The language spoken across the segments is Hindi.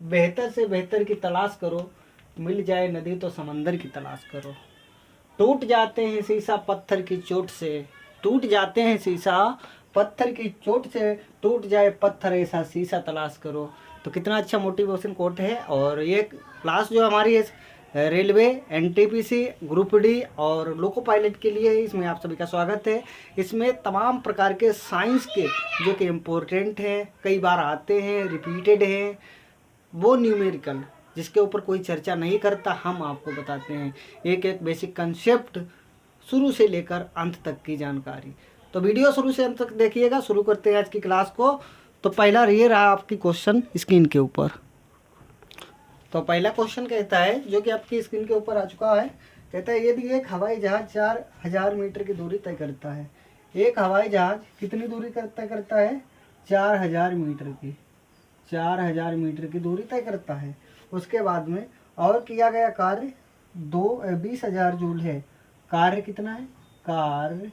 बेहतर से बेहतर की तलाश करो, मिल जाए नदी तो समंदर की तलाश करो। टूट जाते हैं शीशा पत्थर की चोट से, टूट जाते हैं शीशा पत्थर की चोट से, टूट जाए पत्थर ऐसा शीशा तलाश करो। तो कितना अच्छा मोटिवेशन कोट है। और ये क्लास जो हमारी है रेलवे, एनटीपीसी, ग्रुप डी और लोको पायलट के लिए, इसमें आप सभी का स्वागत है। इसमें तमाम प्रकार के साइंस के जो कि इम्पोर्टेंट हैं, कई बार आते हैं, रिपीटेड हैं, वो न्यूमेरिकल जिसके ऊपर कोई चर्चा नहीं करता, हम आपको बताते हैं। एक एक बेसिक कंसेप्ट शुरू से लेकर अंत तक की जानकारी। तो वीडियो शुरू से अंत तक देखिएगा। शुरू करते हैं आज की क्लास को। तो पहला ये रहा आपकी क्वेश्चन स्क्रीन के ऊपर। तो पहला क्वेश्चन कहता है, जो कि आपकी स्क्रीन के ऊपर आ चुका है, कहता है यदि एक हवाई जहाज 4000 मीटर की दूरी तय करता है। एक हवाई जहाज कितनी दूरी तय करता है? 4000 मीटर की, 4000 मीटर की दूरी तय करता है। उसके बाद में और किया गया कार्य 20,000 जूल है। कार्य कितना है? कार्य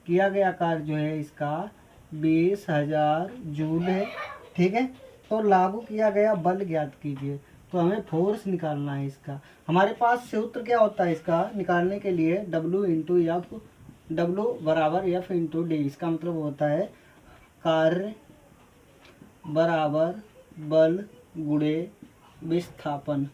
किया गया कार्य जो है इसका 20,000 जूल है। ठीक है। तो लागू किया गया बल ज्ञात कीजिए। तो हमें फोर्स निकालना है इसका। हमारे पास सूत्र क्या होता है इसका निकालने के लिए? W इंटू एफ, W बराबर F इंटू डी। इसका मतलब होता है कार्य बराबर बल गुणे विस्थापन,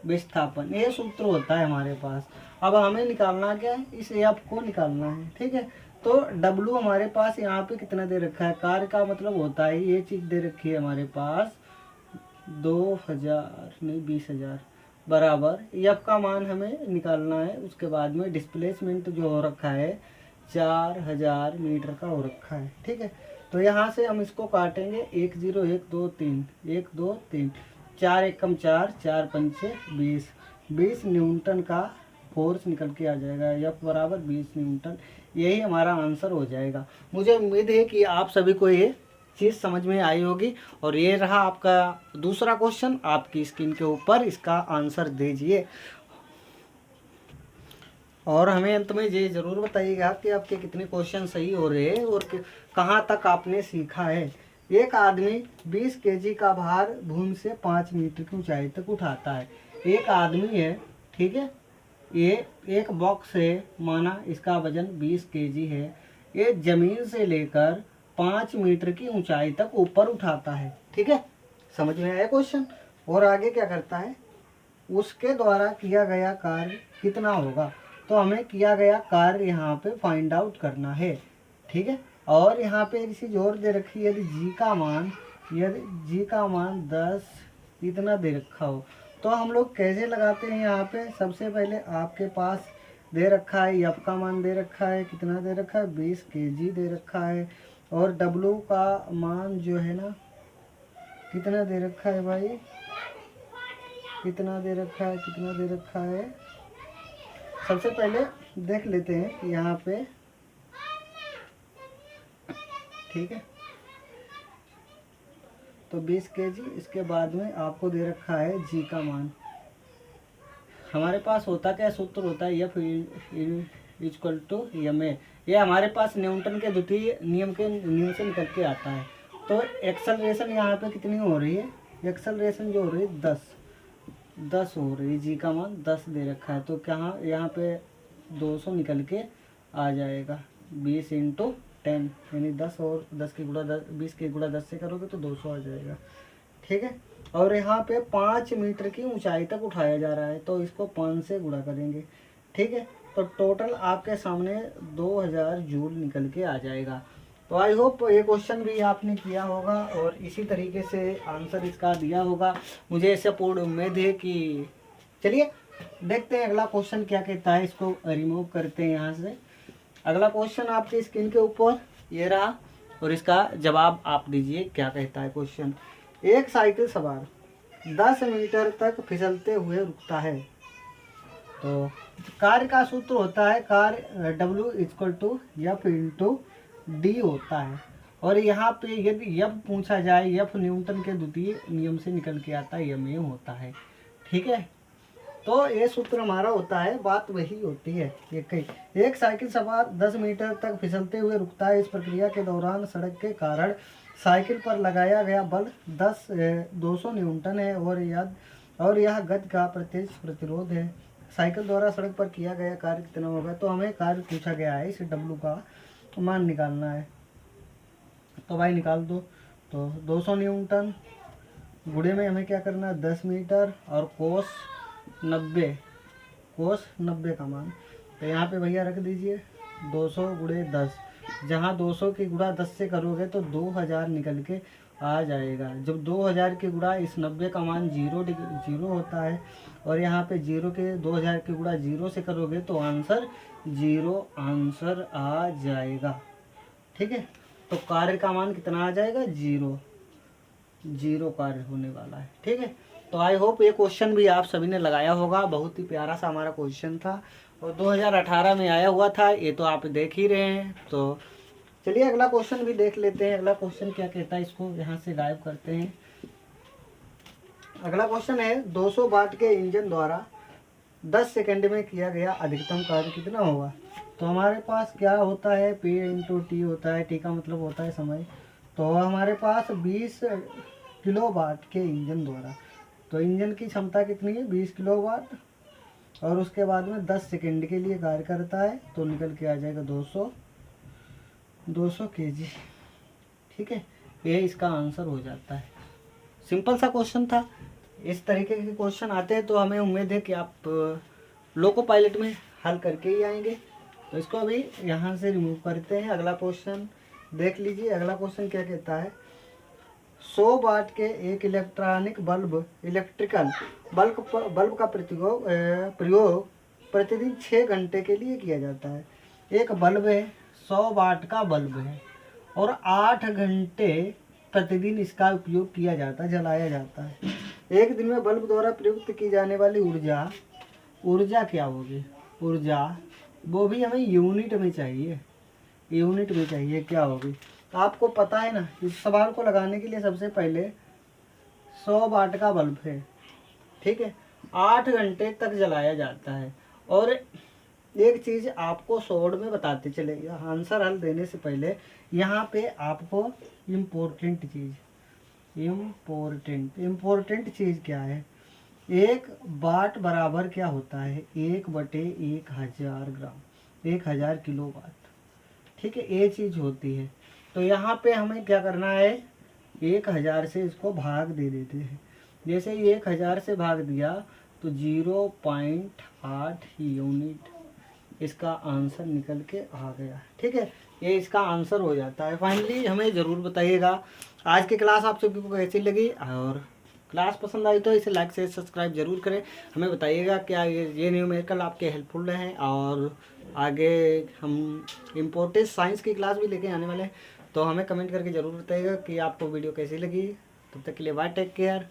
विस्थापन, ये सूत्र होता है हमारे पास। अब हमें निकालना क्या है? इस एफ को निकालना है। ठीक है। तो W हमारे पास यहाँ पे कितना दे रखा है? कार्य का मतलब होता है ये चीज़ दे रखी है हमारे पास 2000 नहीं 20,000 बराबर एफ का मान हमें निकालना है। उसके बाद में डिस्प्लेसमेंट जो हो रखा है 4000 मीटर का हो रखा है। ठीक है। तो यहाँ से हम इसको काटेंगे 1 0 1 2 3 1 2 3, 4 1 कम 4, 4 5 20, 20 न्यूटन का फोर्स निकल के आ जाएगा। एफ बराबर 20 न्यूटन। यही हमारा आंसर हो जाएगा। मुझे उम्मीद है कि आप सभी को ये चीज़ समझ में आई होगी। और ये रहा आपका दूसरा क्वेश्चन आपकी स्क्रीन के ऊपर, इसका आंसर दीजिए। और हमें अंत में ये ज़रूर बताइएगा कि आपके कितने क्वेश्चन सही हो रहे हैं और कहाँ तक आपने सीखा है। एक आदमी 20 केजी का भार भूमि से 5 मीटर की ऊंचाई तक उठाता है। एक आदमी है, ठीक है, ये एक बॉक्स है, माना इसका वजन 20 केजी है। ये ज़मीन से लेकर 5 मीटर की ऊंचाई तक ऊपर उठाता है। ठीक है, समझ में आया क्वेश्चन? और आगे क्या करता है? उसके द्वारा किया गया कार्य कितना होगा? तो हमें किया गया कार्य यहाँ पे फाइंड आउट करना है। ठीक है। और यहाँ पे एक चीज़ और दे रखी है, यदि जी का मान 10 इतना दे रखा हो तो हम लोग कैसे लगाते हैं? यहाँ पे सबसे पहले आपके पास दे रखा है एफ का मान दे रखा है, कितना दे रखा है? 20 केजी दे रखा है। और डब्लू का मान जो है ना कितना दे रखा है भाई? कितना दे रखा है? कितना दे रखा है? सबसे पहले देख लेते हैं कि यहाँ पे, ठीक है, तो 20 केजी। इसके बाद में आपको दे रखा है जी का मान। हमारे पास होता क्या सूत्र होता है? F equal to M A. ये हमारे पास न्यूटन के द्वितीय नियम से निकल के आता है। तो एक्सेलरेशन यहाँ पे कितनी हो रही है? एक्सेलरेशन जो हो रही है 10 हो रही है। जी का मान 10 दे रखा है। तो कहाँ यहाँ पे 200 निकल के आ जाएगा। 20 इंटू 10 यानी 10 और 10 के गुणा 10, 20 के गुणा 10 से करोगे तो 200 आ जाएगा। ठीक है। और यहाँ पे 5 मीटर की ऊंचाई तक उठाया जा रहा है तो इसको 5 से गुणा करेंगे। ठीक है। तो टोटल आपके सामने 2000 जूल निकल के आ जाएगा। तो आई होप ये क्वेश्चन भी आपने किया होगा और इसी तरीके से आंसर इसका दिया होगा। मुझे ऐसे पूर्ण उम्मीद है कि, चलिए देखते हैं अगला क्वेश्चन क्या कहता है। इसको रिमूव करते हैं यहाँ से। अगला क्वेश्चन आपकी स्क्रीन के ऊपर ये रहा और इसका जवाब आप दीजिए क्या कहता है क्वेश्चन। एक साइकिल सवार 10 मीटर तक फिसलते हुए रुकता है। तो कार्य का सूत्र होता है कार्य W equal to F into D होता है। और यहाँ पे यदि एफ पूछा जाए, एफ न्यूटन के द्वितीय नियम से निकल के आता है, एम ए होता है। ठीक है। तो ये सूत्र हमारा होता है, बात वही होती है। एक साइकिल सवार 10 मीटर तक फिसलते हुए रुकता है। इस प्रक्रिया के दौरान सड़क के कारण साइकिल पर लगाया गया बल 200 न्यूटन है और यह गति का प्रत्यक्ष प्रतिरोध है। साइकिल द्वारा सड़क पर किया गया कार्य कितना होगा। तो हमें कार्य पूछा गया है, इस डब्लू का मान निकालना है। तो भाई निकाल दो। तो 200 न्यूटन गुणे में हमें क्या करना है 10 मीटर और कोस 90 का मान। तो यहाँ पे भैया रख दीजिए 200 गुणे 10। जहाँ 200 की गुणा 10 से करोगे तो 2000 निकल के आ जाएगा। जब 2000 के गुणा इस 90 का मान 0 होता है और यहाँ पे 2000 के गुणा 0 से करोगे तो आंसर 0 आंसर आ जाएगा। ठीक है, तो कार्य का मान कितना आ जाएगा 0 कार्य होने वाला है। ठीक है, तो आई होप ये क्वेश्चन भी आप सभी ने लगाया होगा। बहुत ही प्यारा सा हमारा क्वेश्चन था और 2018 में आया हुआ था, ये तो आप देख ही रहे हैं। तो चलिए अगला क्वेश्चन भी देख लेते हैं। अगला क्वेश्चन क्या कहता है, इसको यहाँ से गायब करते हैं। अगला क्वेश्चन है 200 वाट के इंजन द्वारा 10 सेकंड में किया गया अधिकतम कार्य कितना होगा। तो हमारे पास क्या होता है P × T होता है। T का मतलब होता है समय। तो हमारे पास 20 किलोवाट के इंजन द्वारा, तो इंजन की क्षमता कितनी है 20 किलोवाट और उसके बाद में 10 सेकंड के लिए कार्य करता है। तो निकल के आ जाएगा 200 kg। ठीक है, ये इसका आंसर हो जाता है। सिंपल सा क्वेश्चन था। इस तरीके के क्वेश्चन आते हैं तो हमें उम्मीद है कि आप लोको पायलट में हल करके ही आएंगे। तो इसको अभी यहाँ से रिमूव करते हैं। अगला क्वेश्चन देख लीजिए। अगला क्वेश्चन क्या कहता है 100 वाट के एक इलेक्ट्रिकल बल्ब का प्रयोग प्रतिदिन 6 घंटे के लिए किया जाता है। एक बल्ब है 100 वाट का बल्ब है और 8 घंटे प्रतिदिन इसका उपयोग किया जाता है, जलाया जाता है। एक दिन में बल्ब द्वारा प्रयुक्त की जाने वाली ऊर्जा क्या होगी। ऊर्जा वो भी हमें यूनिट में चाहिए, क्या होगी। आपको पता है ना, इस सवाल को लगाने के लिए सबसे पहले 100 वाट का बल्ब है, ठीक है, 8 घंटे तक जलाया जाता है। और एक चीज़ आपको शॉर्ट में बताते चले, आंसर हल देने से पहले यहाँ पे आपको इम्पोर्टेंट चीज़ क्या है। 1 वाट बराबर क्या होता है 1/1000 ग्राम, 1000 किलोवाट। ठीक है, ये चीज़ होती है। तो यहाँ पे हमें क्या करना है 1000 से इसको भाग दे देते हैं। जैसे ही 1000 से भाग दिया तो 0.8 यूनिट इसका आंसर निकल के आ गया। ठीक है, ये इसका आंसर हो जाता है। फाइनली हमें ज़रूर बताइएगा आज की क्लास आप सभी को कैसी लगी, और क्लास पसंद आई तो इसे लाइक से सब्सक्राइब जरूर करें। हमें बताइएगा क्या ये न्यूमेरिकल आपके हेल्पफुल हैं, और आगे हम इम्पोर्टेंट साइंस की क्लास भी लेके आने वाले हैं। तो हमें कमेंट करके ज़रूर बताइएगा कि आपको वीडियो कैसी लगी। तब तक के लिए बाय, टेक केयर।